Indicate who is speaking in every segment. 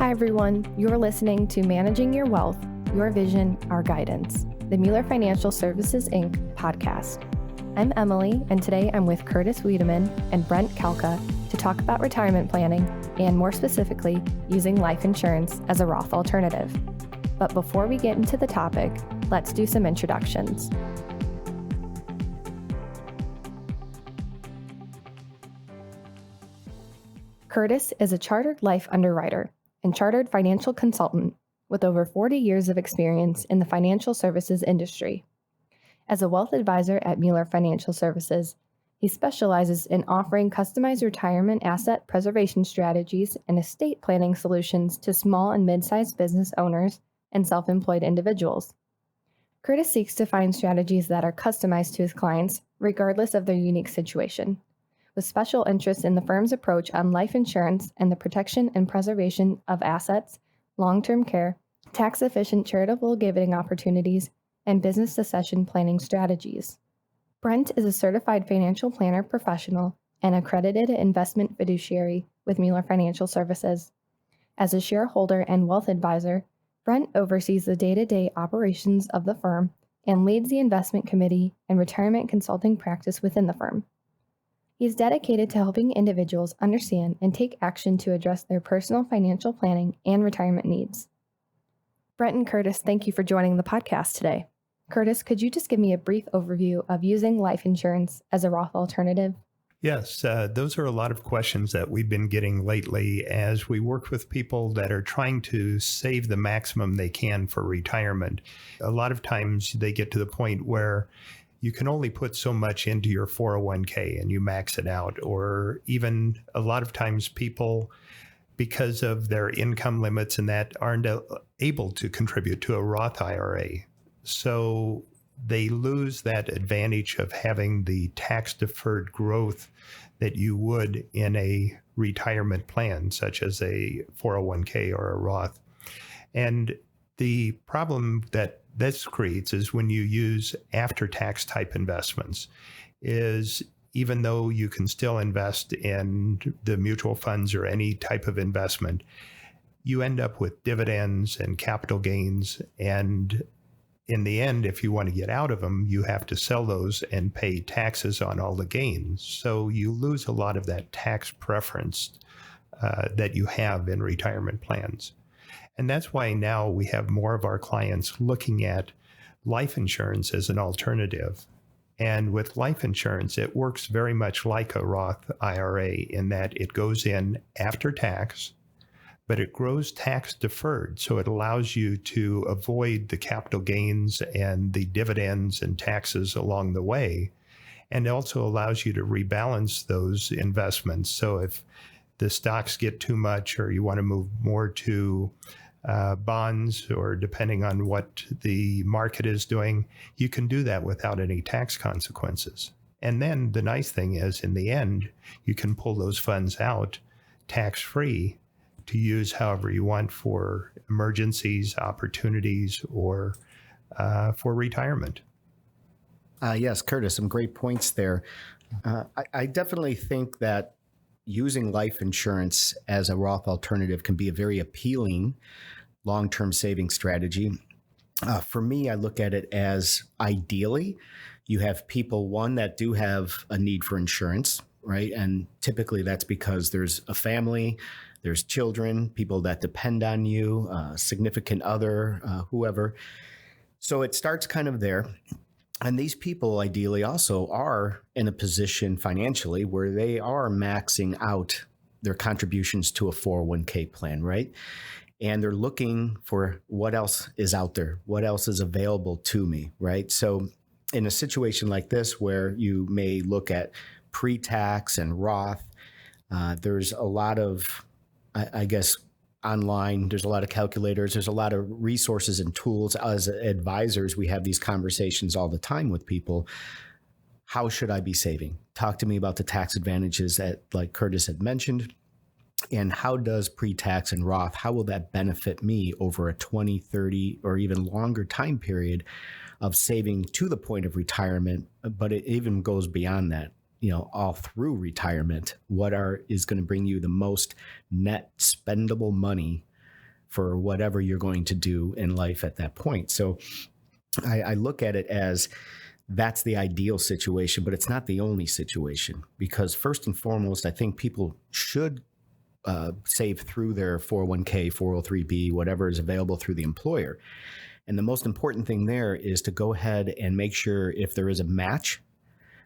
Speaker 1: Hi, everyone. You're listening to Managing Your Wealth, Your Vision, Our Guidance, the Mueller Financial Services, Inc. podcast. I'm Emily, and today I'm with Curtis Wiedeman and Brent Kalka to talk about retirement planning and, more specifically, using life insurance as a Roth alternative. But before we get into the topic, let's do some introductions. Curtis is a chartered life underwriter and chartered financial consultant with over 40 years of experience in the financial services industry. As a wealth advisor at Mueller Financial Services, he specializes in offering customized retirement asset preservation strategies and estate planning solutions to small and mid-sized business owners and self-employed individuals. Curtis seeks to find strategies that are customized to his clients, regardless of their unique situation, with special interest in the firm's approach on life insurance and the protection and preservation of assets, long-term care, tax-efficient charitable giving opportunities, and business succession planning strategies. Brent is a certified financial planner professional and accredited investment fiduciary with Mueller Financial Services. As a shareholder and wealth advisor, Brent oversees the day-to-day operations of the firm and leads the investment committee and retirement consulting practice within the firm. He's dedicated to helping individuals understand and take action to address their personal financial planning and retirement needs. Brent and Curtis, thank you for joining the podcast today. Curtis, could you just give me a brief overview of using life insurance as a Roth alternative?
Speaker 2: Yes, those are a lot of questions that we've been getting lately as we work with people that are trying to save the maximum they can for retirement. A lot of times they get to the point where you can only put so much into your 401k and you max it out, or even a lot of times people, because of their income limits and that, aren't able to contribute to a Roth IRA. So they lose that advantage of having the tax-deferred growth that you would in a retirement plan, such as a 401k or a Roth. And the problem that this creates is when you use after-tax type investments, is even though you can still invest in the mutual funds or any type of investment, you end up with dividends and capital gains. And in the end, if you want to get out of them, you have to sell those and pay taxes on all the gains. So you lose a lot of that tax preference that you have in retirement plans. And that's why now we have more of our clients looking at life insurance as an alternative. And with life insurance, it works very much like a Roth IRA in that it goes in after tax, but it grows tax deferred. So it allows you to avoid the capital gains and the dividends and taxes along the way, and also allows you to rebalance those investments. So if the stocks get too much or you want to move more to bonds, or depending on what the market is doing, you can do that without any tax consequences. And then the nice thing is, in the end, you can pull those funds out tax-free to use however you want for emergencies, opportunities, or for retirement.
Speaker 3: Yes, Curtis, some great points there. I definitely think that using life insurance as a Roth alternative can be a very appealing long-term saving strategy. For me, I look at it as, ideally, you have people, one, that do have a need for insurance, right? And typically that's because there's a family, there's children, people that depend on you, significant other, whoever. So it starts kind of there. And these people ideally also are in a position financially where they are maxing out their contributions to a 401k plan, right? And they're looking for what else is out there, what else is available to me, right? So in a situation like this where you may look at pre-tax and Roth, there's a lot of, I guess, online, there's a lot of calculators, there's a lot of resources and tools. As advisors, we have these conversations all the time with people. How should I be saving? Talk to me about the tax advantages that, like Curtis had mentioned, and how does pre-tax and Roth, how will that benefit me over a 20, 30, or even longer time period of saving to the point of retirement? But it even goes beyond that. All through retirement, what is going to bring you the most net spendable money for whatever you're going to do in life at that point. So I look at it as that's the ideal situation, but it's not the only situation, because first and foremost, I think people should save through their 401k, 403b, whatever is available through the employer. And the most important thing there is to go ahead and make sure if there is a match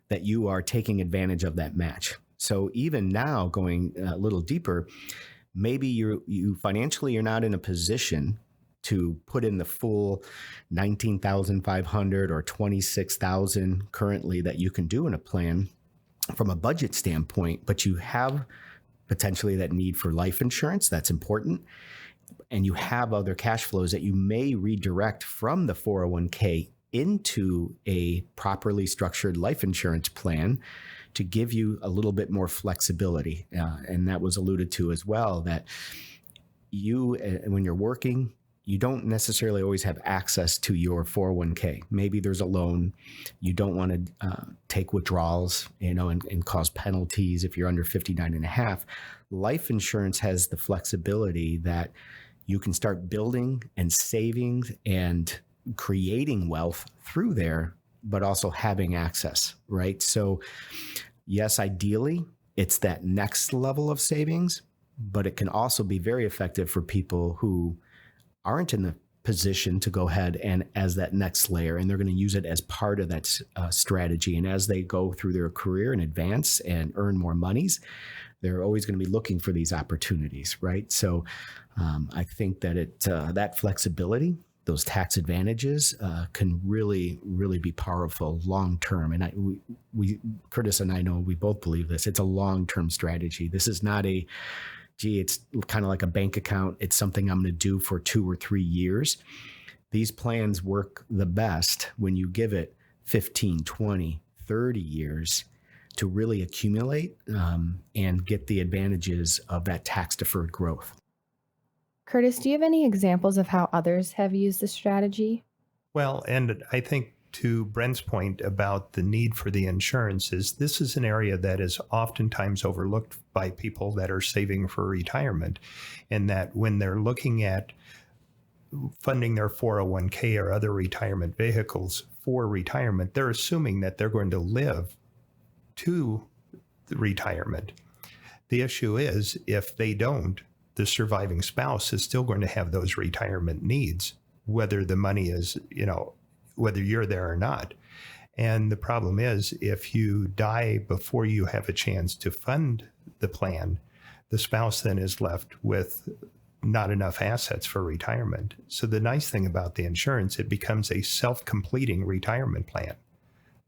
Speaker 3: that you are taking advantage of that match. So even now, going a little deeper, maybe you financially you're not in a position to put in the full $19,500 or $26,000 currently that you can do in a plan from a budget standpoint, but you have potentially that need for life insurance. That's important. And you have other cash flows that you may redirect from the 401k into a properly structured life insurance plan to give you a little bit more flexibility. And that was alluded to as well, that you, when you're working, you don't necessarily always have access to your 401k. Maybe there's a loan. You don't want to take withdrawals, and cause penalties if you're under 59 and a half. Life insurance has the flexibility that you can start building and saving and creating wealth through there, but also having access, right? So yes, ideally, it's that next level of savings, but it can also be very effective for people who aren't in the position to go ahead and as that next layer, and they're going to use it as part of that strategy. And as they go through their career and advance and earn more monies, they're always going to be looking for these opportunities, right? So I think that that flexibility, those tax advantages can really, really be powerful long term. And we Curtis and I know we both believe this. It's a long-term strategy. This is not it's kind of like a bank account. It's something I'm going to do for 2 or 3 years. These plans work the best when you give it 15, 20, 30 years to really accumulate and get the advantages of that tax-deferred growth.
Speaker 1: Curtis, do you have any examples of how others have used this strategy?
Speaker 2: Well, and I think to Brent's point about the need for the insurance this is an area that is oftentimes overlooked by people that are saving for retirement, and that when they're looking at funding their 401k or other retirement vehicles for retirement, they're assuming that they're going to live to the retirement. The issue is if they don't, the surviving spouse is still going to have those retirement needs, whether the money is, whether you're there or not. And the problem is if you die before you have a chance to fund the plan, the spouse then is left with not enough assets for retirement. So the nice thing about the insurance, it becomes a self-completing retirement plan.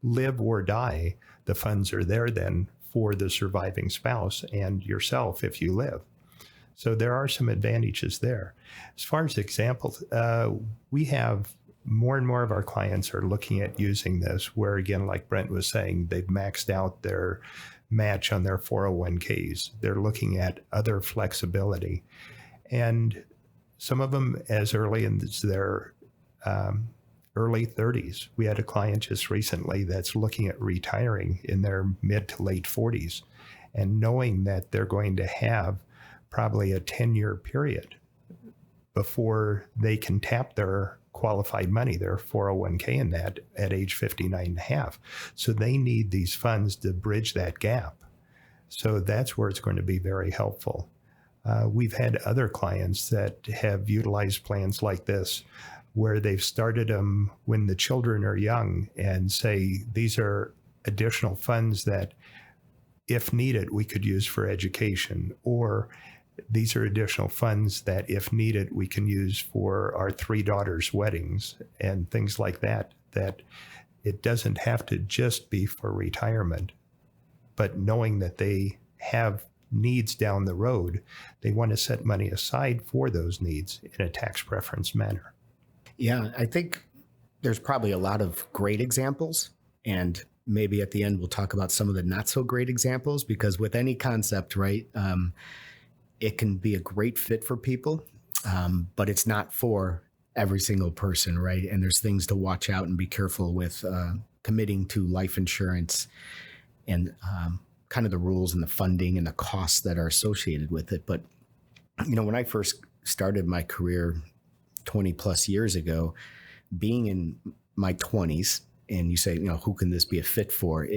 Speaker 2: Live or die, the funds are there then for the surviving spouse and yourself if you live. So there are some advantages there. As far as examples, we have more and more of our clients are looking at using this, where again, like Brent was saying, they've maxed out their match on their 401ks. They're looking at other flexibility. And some of them as early as their early 30s. We had a client just recently that's looking at retiring in their mid to late 40s and knowing that they're going to have probably a 10-year period before they can tap their qualified money, their 401k in that at age 59 and a half. So they need these funds to bridge that gap. So that's where it's going to be very helpful. We've had other clients that have utilized plans like this where they've started them when the children are young and say, these are additional funds that if needed, we could use for education, or these are additional funds that if needed, we can use for our 3 daughters' weddings and things like that, that it doesn't have to just be for retirement, but knowing that they have needs down the road, they want to set money aside for those needs in a tax preference manner.
Speaker 3: Yeah, I think there's probably a lot of great examples, and maybe at the end we'll talk about some of the not so great examples, because with any concept, right, it can be a great fit for people, but it's not for every single person, right? And there's things to watch out and be careful with committing to life insurance and kind of the rules and the funding and the costs that are associated with it. But, when I first started my career 20 plus years ago, being in my 20s, and you say, who can this be a fit for?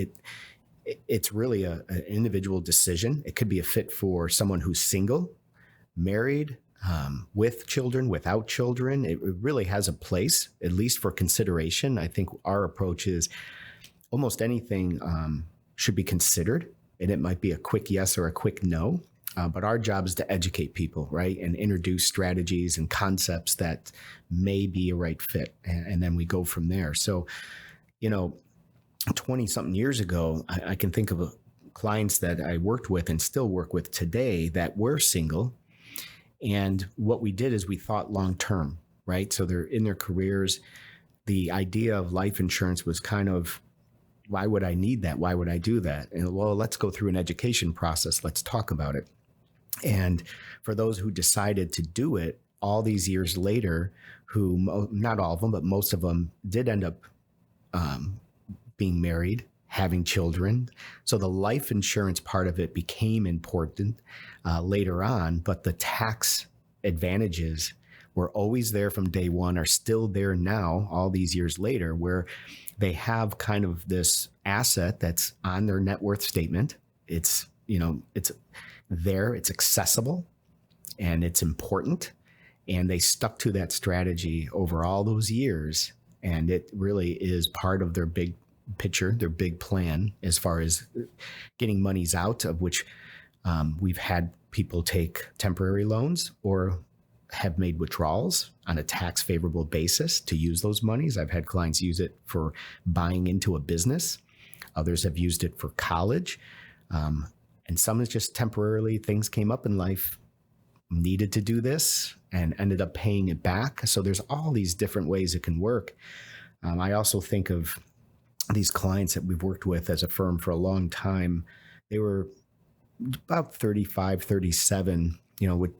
Speaker 3: It's really an individual decision. It could be a fit for someone who's single, married, with children, without children. It really has a place, at least for consideration. I think our approach is almost anything should be considered, and it might be a quick yes or a quick no. But our job is to educate people, right? And introduce strategies and concepts that may be a right fit. And then we go from there. So, 20 something years ago, I can think of clients that I worked with and still work with today that were single. And what we did is we thought long term, right? So they're in their careers. The idea of life insurance was kind of, why would I need that? Why would I do that? And well, let's go through an education process. Let's talk about it. And for those who decided to do it all these years later, who, not all of them, but most of them did end up being married, having children. So the life insurance part of it became important later on, but the tax advantages were always there from day one, are still there now, all these years later, where they have kind of this asset that's on their net worth statement. It's there, it's accessible, and it's important. And they stuck to that strategy over all those years. And it really is part of their big picture, their big plan, as far as getting monies out, of which we've had people take temporary loans or have made withdrawals on a tax favorable basis to use those monies. I've had clients use it for buying into a business. Others have used it for college. And some is just temporarily, things came up in life, needed to do this, and ended up paying it back. So there's all these different ways it can work. I also think of these clients that we've worked with as a firm for a long time. They were about 35, 37, with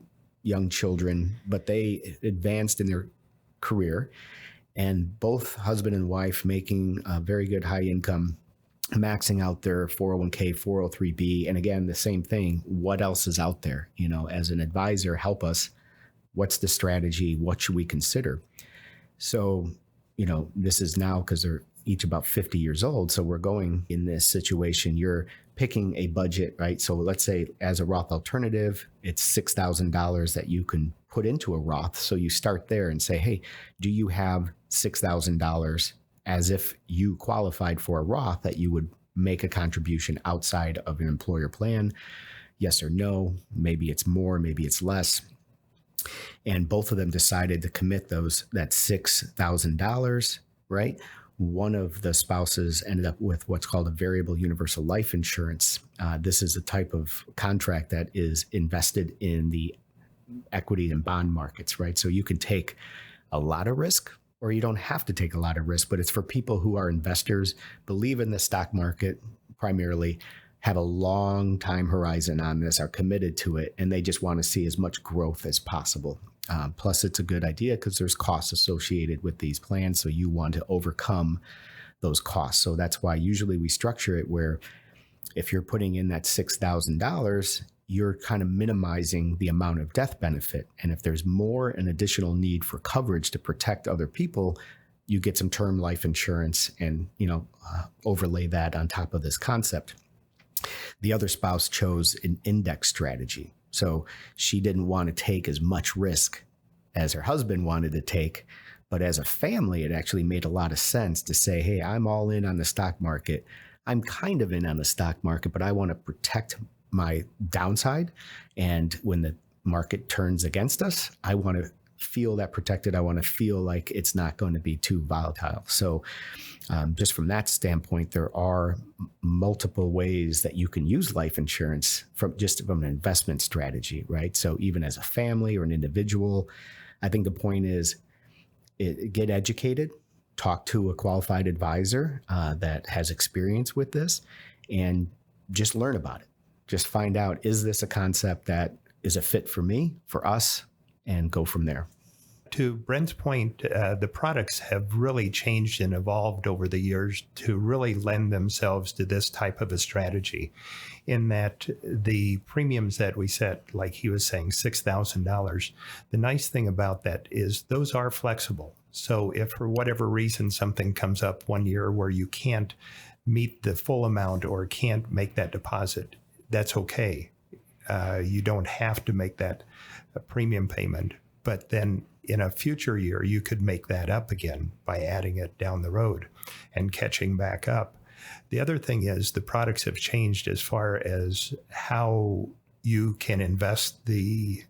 Speaker 3: young children, but they advanced in their career, and both husband and wife making a very good high income, maxing out their 401k, 403b. And again, the same thing. What else is out there? As an advisor, help us. What's the strategy? What should we consider? So, this is now because they're each about 50 years old. So we're going in this situation. You're picking a budget, right? So let's say as a Roth alternative, it's $6,000 that you can put into a Roth. So you start there and say, hey, do you have $6,000 as if you qualified for a Roth that you would make a contribution outside of an employer plan? Yes or no? Maybe it's more, maybe it's less. And both of them decided to commit that $6,000, right? One of the spouses ended up with what's called a variable universal life insurance. This is a type of contract that is invested in the equity and bond markets, right? So you can take a lot of risk, or you don't have to take a lot of risk, but it's for people who are investors, believe in the stock market primarily, have a long time horizon on this, are committed to it, and they just want to see as much growth as possible. Plus, it's a good idea because there's costs associated with these plans, so you want to overcome those costs. So that's why usually we structure it where if you're putting in that $6,000, you're kind of minimizing the amount of death benefit. And if there's more an additional need for coverage to protect other people, you get some term life insurance and, overlay that on top of this concept. The other spouse chose an index strategy. So she didn't want to take as much risk as her husband wanted to take. But as a family, it actually made a lot of sense to say, hey, I'm all in on the stock market. I'm kind of in on the stock market, but I want to protect my downside. And when the market turns against us, I want to feel that protected. I want to feel like it's not going to be too volatile. So just from that standpoint, there are multiple ways that you can use life insurance from an investment strategy, right? So even as a family or an individual, I think the point is get educated, talk to a qualified advisor that has experience with this, and just learn about it. Just find out, is this a concept that is a fit for me, for us, and go from there.
Speaker 2: to Brent's point, the products have really changed and evolved over the years to really lend themselves to this type of a strategy, in that the premiums that we set, like he was saying, $6,000, the nice thing about that is those are flexible. So if for whatever reason something comes up one year where you can't meet the full amount or can't make that deposit, that's okay. You don't have to make that premium payment. But then in a future year, you could make that up again by adding it down the road and catching back up. The other thing is the products have changed as far as how you can invest the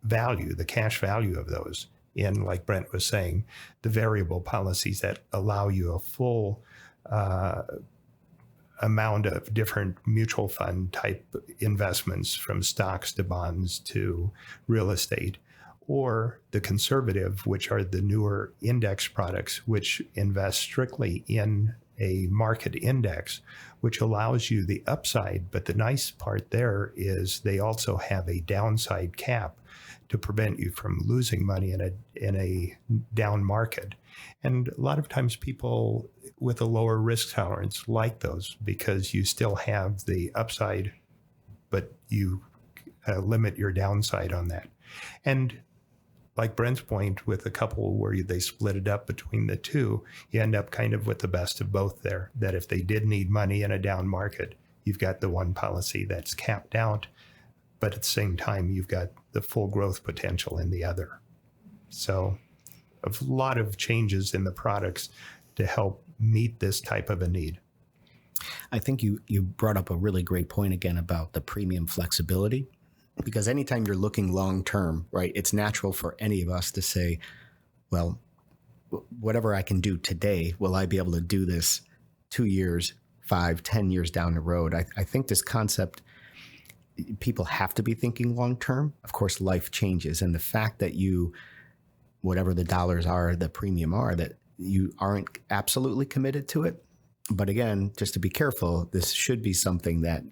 Speaker 2: value, the cash value of those in, like Brent was saying, the variable policies that allow you a full amount of different mutual fund type investments, from stocks to bonds to real estate, or the conservative, which are the newer index products, which invest strictly in a market index, which allows you the upside. But the nice part there is they also have a downside cap to prevent you from losing money in a down market. And a lot of times people with a lower risk tolerance like those, because you still have the upside, but you limit your downside on that. And like Brent's point, with a couple where they split it up between the two, you end up kind of with the best of both there, that if they did need money in a down market, you've got the one policy that's capped out, but at the same time, you've got the full growth potential in the other. So a lot of changes in the products to help meet this type of a need.
Speaker 3: I think you brought up a really great point again about the premium flexibility, because anytime you're looking long term, right, it's natural for any of us to say, well, whatever I can do today, will I be able to do this 2 years, 5, 10 years down the road? I think this concept, people have to be thinking long term. Of course, life changes. And the fact that you, whatever the dollars are, the premium are, that you aren't absolutely committed to it. But again, just to be careful, this should be something that,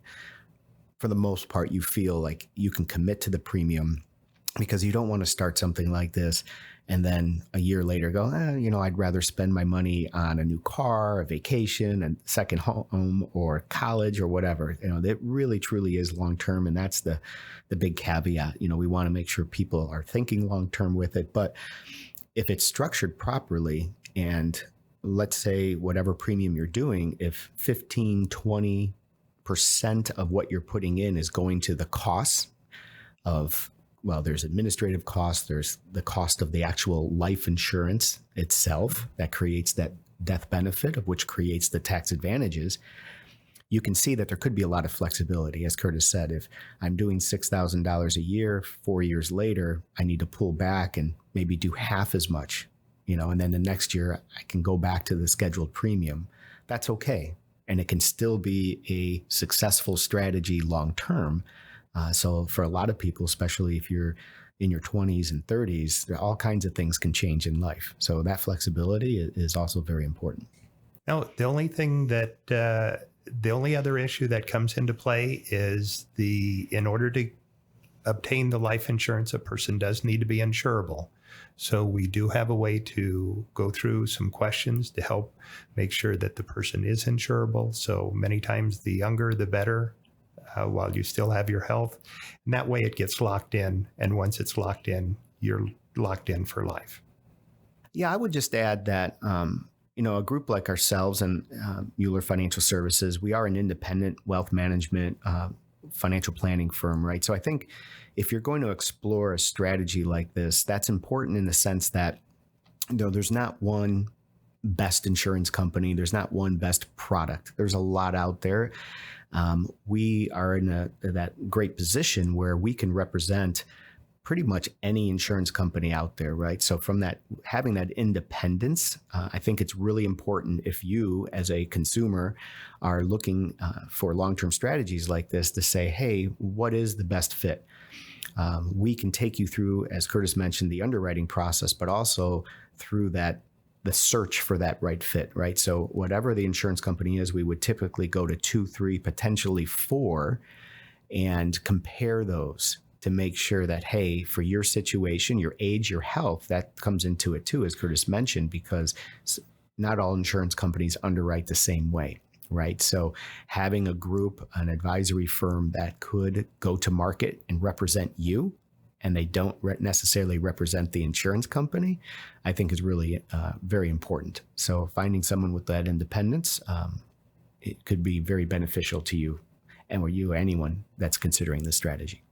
Speaker 3: for the most part, you feel like you can commit to the premium, because you don't want to start something like this and then a year later go, I'd rather spend my money on a new car, a vacation, a second home, or college, or whatever. That really truly is long term, and that's the big caveat. We want to make sure people are thinking long term with it. But if it's structured properly, and let's say whatever premium you're doing, if 15, 20% of what you're putting in is going to the costs of, well, there's administrative costs, there's the cost of the actual life insurance itself that creates that death benefit, of which creates the tax advantages, you can see that there could be a lot of flexibility. As Curtis said, if I'm doing $6,000 a year, 4 years later, I need to pull back and maybe do half as much, and then the next year I can go back to the scheduled premium. That's okay. And it can still be a successful strategy long term. So for a lot of people, especially if you're in your 20s and 30s, all kinds of things can change in life. So that flexibility is also very important.
Speaker 2: Now, the only other issue that comes into play is in order to obtain the life insurance, a person does need to be insurable. So we do have a way to go through some questions to help make sure that the person is insurable. So many times the younger, the better, while you still have your health. And that way it gets locked in. And once it's locked in, you're locked in for life.
Speaker 3: Yeah, I would just add that, a group like ourselves and Mueller Financial Services, we are an independent wealth management financial planning firm, right? So I think if you're going to explore a strategy like this, that's important in the sense that there's not one best insurance company. There's not one best product. There's a lot out there. We are in that great position where we can represent pretty much any insurance company out there, right? So from that, having that independence, I think it's really important if you as a consumer are looking for long-term strategies like this to say, hey, what is the best fit? We can take you through, as Curtis mentioned, the underwriting process, but also through the search for that right fit, right? So whatever the insurance company is, we would typically go to 2, 3, potentially 4, and compare those to make sure that, hey, for your situation, your age, your health, that comes into it too, as Curtis mentioned, because not all insurance companies underwrite the same way, right? So having a group, an advisory firm that could go to market and represent you, and they don't necessarily represent the insurance company, I think is really very important. So finding someone with that independence, it could be very beneficial to you or anyone that's considering this strategy.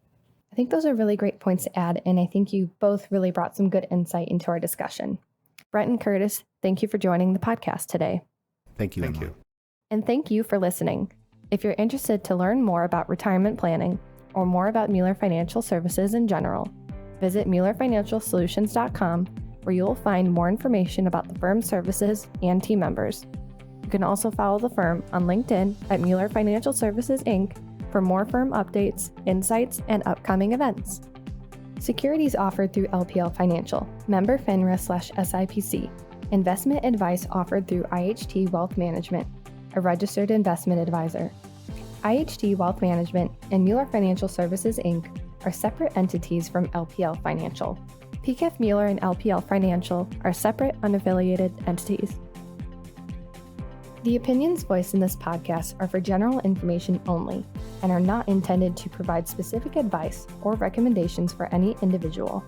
Speaker 1: I think those are really great points to add, and I think you both really brought some good insight into our discussion. Brent and Curtis, thank you for joining the podcast today.
Speaker 3: Thank you.
Speaker 2: Thank
Speaker 3: Emma.
Speaker 2: you.
Speaker 1: And thank you for listening. If you're interested to learn more about retirement planning or more about Mueller Financial Services in general, visit MuellerFinancialSolutions.com, where you will find more information about the firm's services and team members. You can also follow the firm on LinkedIn at Mueller Financial Services, Inc. for more firm updates, insights, and upcoming events. Securities offered through LPL Financial, member FINRA/SIPC. Investment advice offered through IHT Wealth Management, a registered investment advisor. IHT Wealth Management and Mueller Financial Services, Inc. are separate entities from LPL Financial. PKF Mueller and LPL Financial are separate, unaffiliated entities. The opinions voiced in this podcast are for general information only and are not intended to provide specific advice or recommendations for any individual.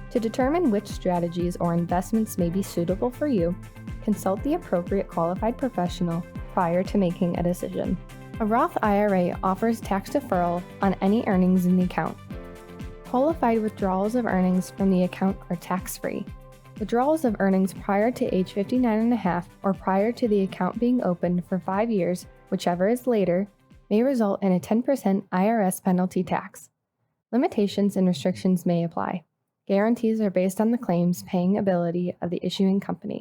Speaker 1: To determine which strategies or investments may be suitable for you, consult the appropriate qualified professional prior to making a decision. A Roth IRA offers tax deferral on any earnings in the account. Qualified withdrawals of earnings from the account are tax-free. Withdrawals of earnings prior to age 59.5 or prior to the account being opened for 5 years, whichever is later, may result in a 10% IRS penalty tax. Limitations and restrictions may apply. Guarantees are based on the claims paying ability of the issuing company.